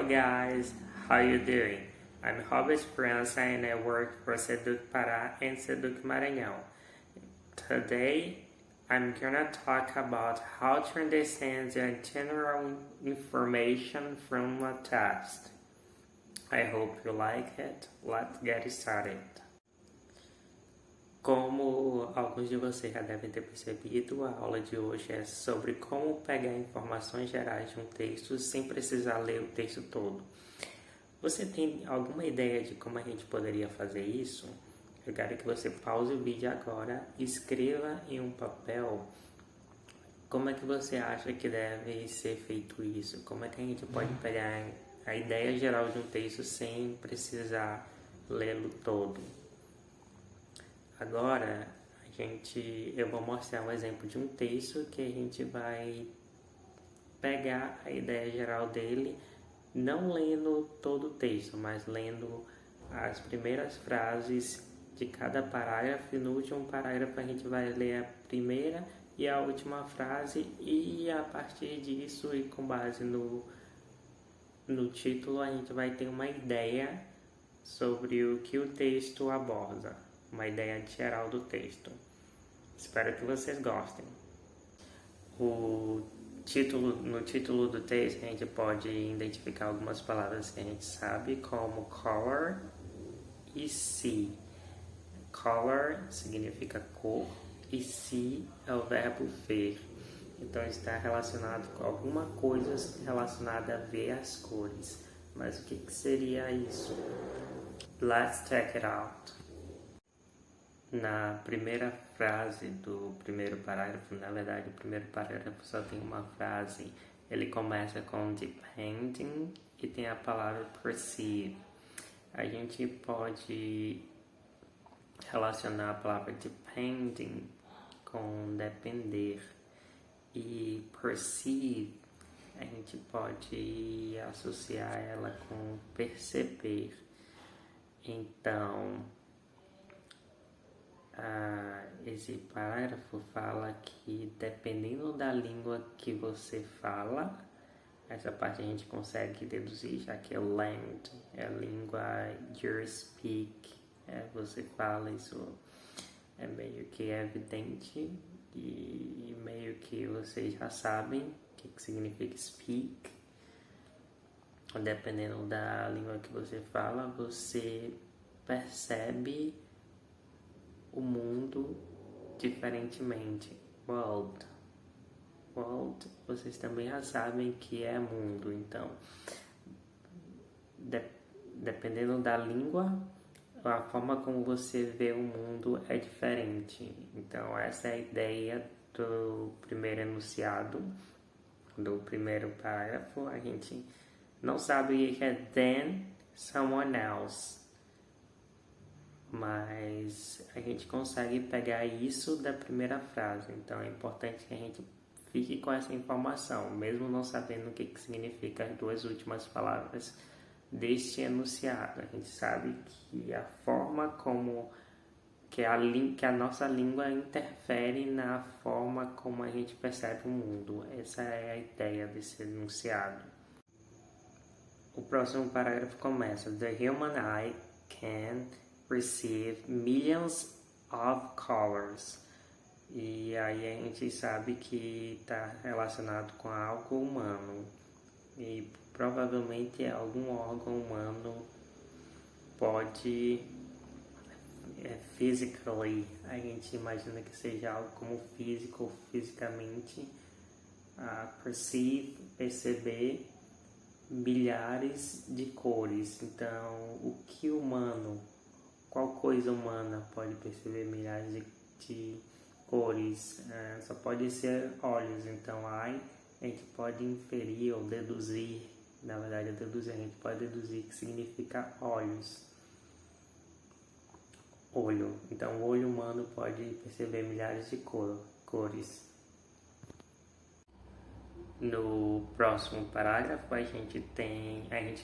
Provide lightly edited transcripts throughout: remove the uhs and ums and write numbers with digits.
guys, how you doing? I'm Robert França and I work for Seduc Pará and Seduc Maranhão. Today, I'm gonna talk about how to understand the general information from a test. I hope you like it. Let's get started. Como alguns de vocês já devem ter percebido, a aula de hoje é sobre como pegar informações gerais de um texto sem precisar ler o texto todo. Você tem alguma ideia de como a gente poderia fazer isso? Eu quero que você pause o vídeo agora e escreva em um papel como é que você acha que deve ser feito isso. Como é que a gente pode pegar a ideia geral de um texto sem precisar lê-lo todo. Agora, eu vou mostrar um exemplo de um texto que a gente vai pegar a ideia geral dele, não lendo todo o texto, mas lendo as primeiras frases de cada parágrafo, e no último parágrafo a gente vai ler a primeira e a última frase, e a partir disso e com base no título a gente vai ter uma ideia sobre o que o texto aborda, uma ideia geral do texto. Espero que vocês gostem. No título do texto a gente pode identificar algumas palavras que a gente sabe, como color e see. Color significa cor e see é o verbo ver. Então está relacionado com alguma coisa relacionada a ver as cores. Mas o que seria isso? Let's check it out. Na primeira frase do primeiro parágrafo, na verdade o primeiro parágrafo só tem uma frase. Ele começa com depending e tem a palavra perceive. A gente pode relacionar a palavra depending com depender. E perceive, a gente pode associar ela com perceber. Então, esse parágrafo fala que dependendo da língua que você fala, essa parte a gente consegue deduzir, já que é land, é a língua you speak, você fala, isso é meio que evidente e meio que vocês já sabem o que significa speak. Dependendo da língua que você fala, você percebe o mundo diferentemente. World, vocês também já sabem que é mundo, então dependendo da língua, a forma como você vê o mundo é diferente. Então essa é a ideia do primeiro enunciado, do primeiro parágrafo. A gente não sabe o que é than someone else, mas a gente consegue pegar isso da primeira frase. Então é importante que a gente fique com essa informação, mesmo não sabendo o que significa as duas últimas palavras deste enunciado. A gente sabe que a forma como que a nossa língua interfere na forma como a gente percebe o mundo. Essa é a ideia desse enunciado. O próximo parágrafo começa: The human eye can perceive millions of colors. E aí a gente sabe que está relacionado com algo humano. E provavelmente algum órgão humano pode, physically, a gente imagina que seja algo como físico, fisicamente, perceber milhares de cores. Então, o que humano, qual coisa humana pode perceber milhares de cores? Só pode ser olhos. Então, a gente pode inferir ou deduzir, na verdade, a gente pode deduzir que significa olhos. Olho. Então, o olho humano pode perceber milhares de cores. No próximo parágrafo, a gente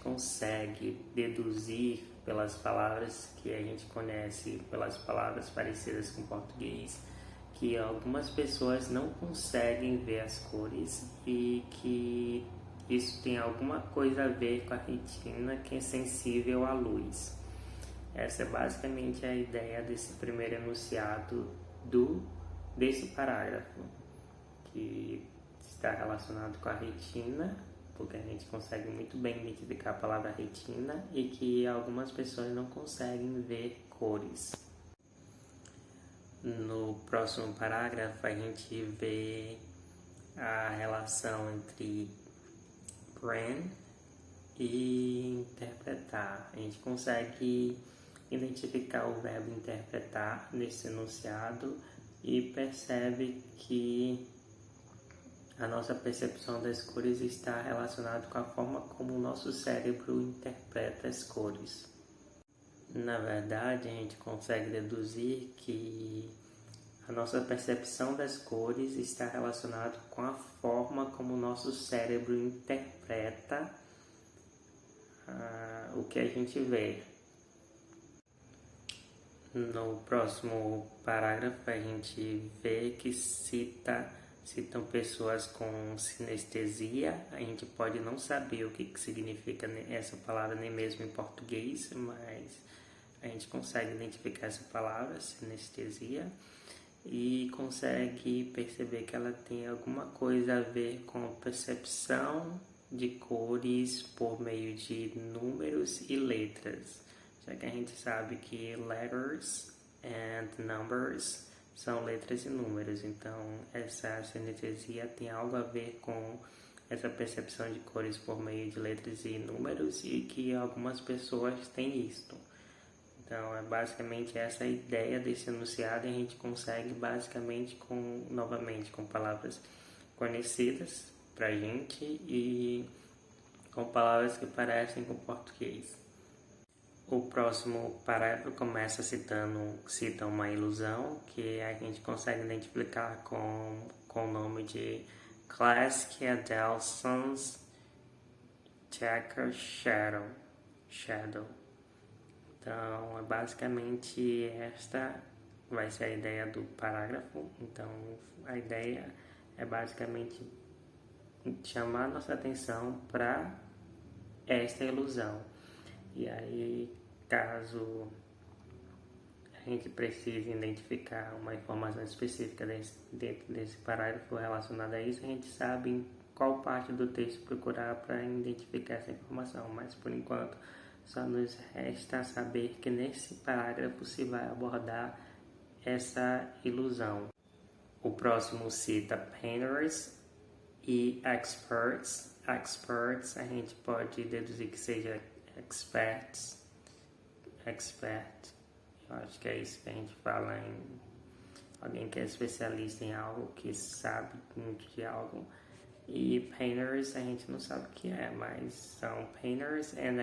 consegue deduzir pelas palavras que a gente conhece, pelas palavras parecidas com português, que algumas pessoas não conseguem ver as cores e que isso tem alguma coisa a ver com a retina que é sensível à luz. Essa é basicamente a ideia desse primeiro enunciado desse parágrafo, que está relacionado com a retina, porque a gente consegue muito bem identificar a palavra retina e que algumas pessoas não conseguem ver cores. No próximo parágrafo a gente vê a relação entre brand e interpretar. A gente consegue identificar o verbo interpretar nesse enunciado e percebe que a nossa percepção das cores está relacionada com a forma como o nosso cérebro interpreta as cores. Na verdade, a gente consegue deduzir que a nossa percepção das cores está relacionada com a forma como o nosso cérebro interpreta o que a gente vê. No próximo parágrafo, a gente vê que citam pessoas com sinestesia. A gente pode não saber o que significa essa palavra, nem mesmo em português, mas a gente consegue identificar essa palavra, sinestesia, e consegue perceber que ela tem alguma coisa a ver com a percepção de cores por meio de números e letras, já que a gente sabe que letters and numbers são letras e números, então essa sinestesia tem algo a ver com essa percepção de cores por meio de letras e números, e que algumas pessoas têm isto. Então é basicamente essa a ideia desse enunciado, e a gente consegue basicamente novamente com palavras conhecidas pra gente e com palavras que parecem com português. O próximo parágrafo começa cita uma ilusão que a gente consegue identificar com o nome de Classic Adelson's Checker Shadow. Então, basicamente esta vai ser a ideia do parágrafo. Então, a ideia é basicamente chamar nossa atenção para esta ilusão. E aí, caso a gente precise identificar uma informação específica dentro desse parágrafo relacionada a isso, a gente sabe em qual parte do texto procurar para identificar essa informação, mas por enquanto só nos resta saber que nesse parágrafo se vai abordar essa ilusão. O próximo cita painters e experts. Experts a gente pode deduzir que seja expert. Eu acho que é isso que a gente fala em alguém que é especialista em algo, que sabe muito de algo. E painters a gente não sabe o que é, mas são painters and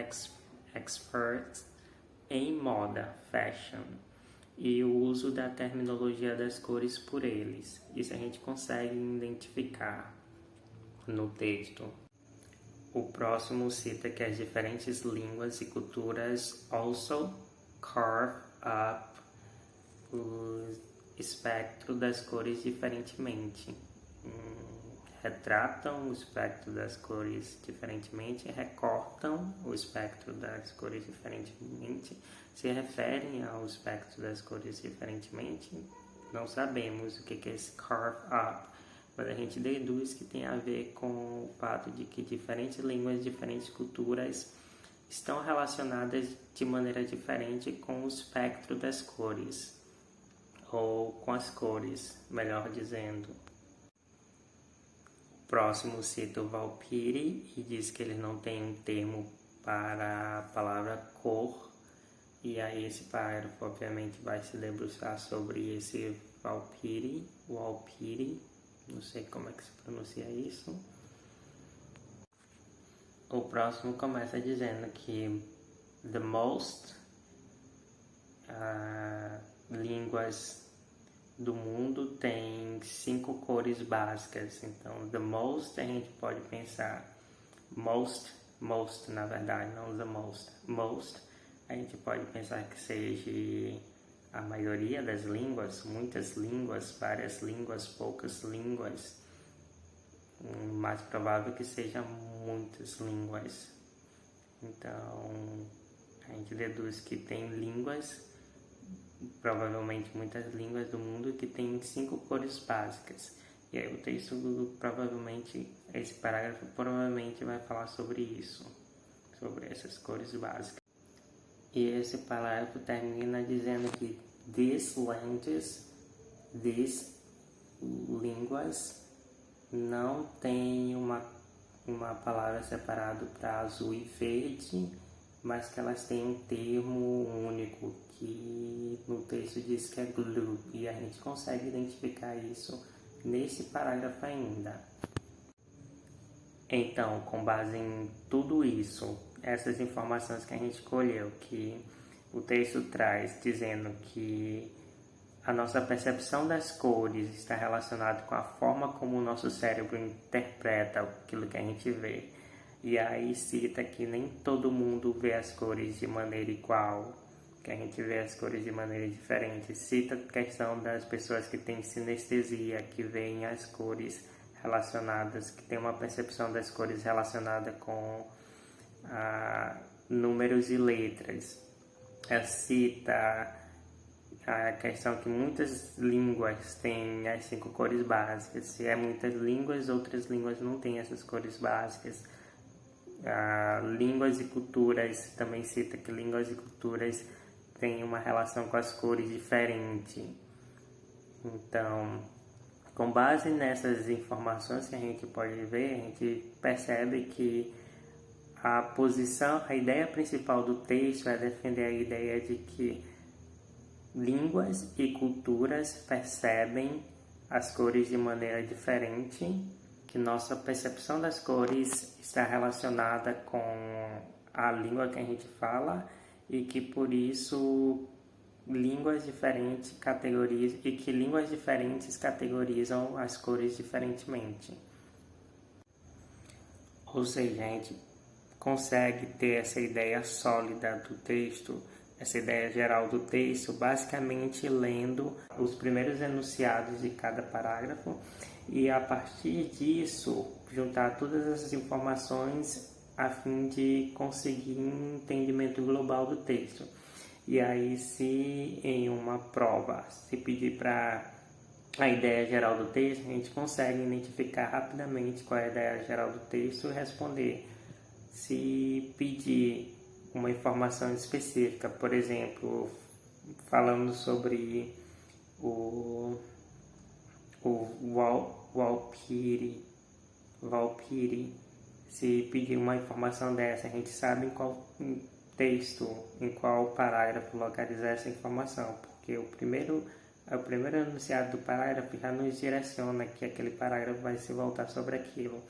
experts em moda, fashion, e o uso da terminologia das cores por eles. Isso a gente consegue identificar no texto. O próximo cita que as diferentes línguas e culturas also carve up o espectro das cores diferentemente. Retratam o espectro das cores diferentemente, recortam o espectro das cores diferentemente, se referem ao espectro das cores diferentemente. Não sabemos o que é esse carve up, mas a gente deduz que tem a ver com o fato de que diferentes línguas, diferentes culturas estão relacionadas de maneira diferente com o espectro das cores, ou com as cores, melhor dizendo. O próximo cita o Valpiri e diz que ele não tem um termo para a palavra cor, e aí esse parágrafo obviamente vai se debruçar sobre esse Valpiri, o Alpiri, não sei como é que se pronuncia isso. O próximo começa dizendo que the most línguas do mundo tem 5 cores básicas. Então, the most a gente pode pensar most na verdade, não the most a gente pode pensar que seja a maioria das línguas, muitas línguas, várias línguas, poucas línguas. mais provável que seja muitas línguas. Então, a gente deduz que tem línguas, provavelmente muitas línguas do mundo, que tem 5 cores básicas. E aí o texto provavelmente, esse parágrafo provavelmente vai falar sobre isso, sobre essas cores básicas. E esse parágrafo termina dizendo que these línguas, não tem uma palavra separada para azul e verde, mas que elas têm um termo único, que no texto diz que é glue, e a gente consegue identificar isso nesse parágrafo ainda. Então, com base em tudo isso, essas informações que a gente escolheu, que o texto traz dizendo que a nossa percepção das cores está relacionada com a forma como o nosso cérebro interpreta aquilo que a gente vê. E aí cita que nem todo mundo vê as cores de maneira igual, que a gente vê as cores de maneira diferente. Cita a questão das pessoas que têm sinestesia, que veem as cores relacionadas, que tem uma percepção das cores relacionada com números e letras. Cita a questão que muitas línguas têm as 5 cores básicas. Se é muitas línguas, outras línguas não têm essas cores básicas. Línguas e culturas, também cita que línguas e culturas têm uma relação com as cores diferente. Então, com base nessas informações que a gente pode ver, a gente percebe que a ideia principal do texto é defender a ideia de que línguas e culturas percebem as cores de maneira diferente, que nossa percepção das cores está relacionada com a língua que a gente fala e que por isso línguas diferentes categorizam as cores diferentemente. Ou seja, a gente consegue ter essa ideia sólida do texto, essa ideia geral do texto, basicamente lendo os primeiros enunciados de cada parágrafo e a partir disso juntar todas essas informações a fim de conseguir um entendimento global do texto. E aí, se em uma prova se pedir para a ideia geral do texto, a gente consegue identificar rapidamente qual é a ideia geral do texto e responder. Se pedir uma informação específica, por exemplo, falando sobre o Valkyrie, se pedir uma informação dessa, a gente sabe em qual texto, em qual parágrafo localizar essa informação, porque o primeiro enunciado do parágrafo já nos direciona que aquele parágrafo vai se voltar sobre aquilo.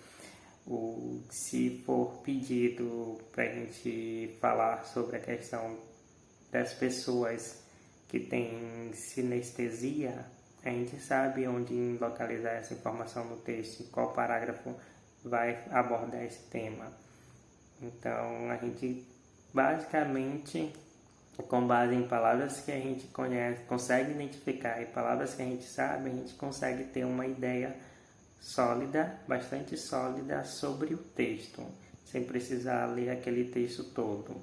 Se for pedido para a gente falar sobre a questão das pessoas que têm sinestesia, a gente sabe onde localizar essa informação no texto, em qual parágrafo vai abordar esse tema. Então, a gente basicamente, com base em palavras que a gente conhece, consegue identificar e palavras que a gente sabe, a gente consegue ter uma ideia sólida, bastante sólida sobre o texto, sem precisar ler aquele texto todo.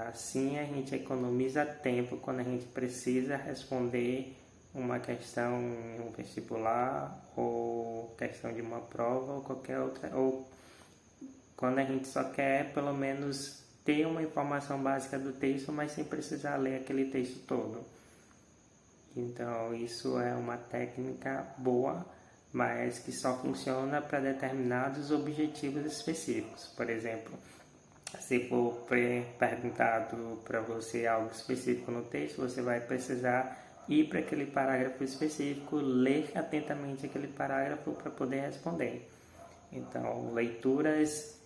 Assim a gente economiza tempo quando a gente precisa responder uma questão em um vestibular ou questão de uma prova ou qualquer outra, ou quando a gente só quer pelo menos ter uma informação básica do texto, mas sem precisar ler aquele texto todo. Então isso é uma técnica boa, mas que só funciona para determinados objetivos específicos. Por exemplo, se for perguntado para você algo específico no texto, você vai precisar ir para aquele parágrafo específico, ler atentamente aquele parágrafo para poder responder. Então, leituras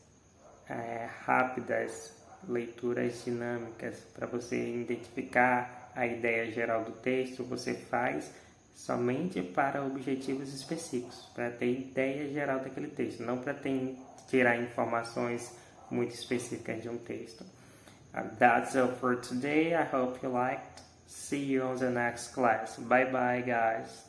rápidas, leituras dinâmicas, para você identificar a ideia geral do texto, você faz somente para objetivos específicos, para ter ideia geral daquele texto, não para tirar informações muito específicas de um texto. That's all for today. I hope you liked. See you on the next class. Bye bye, guys.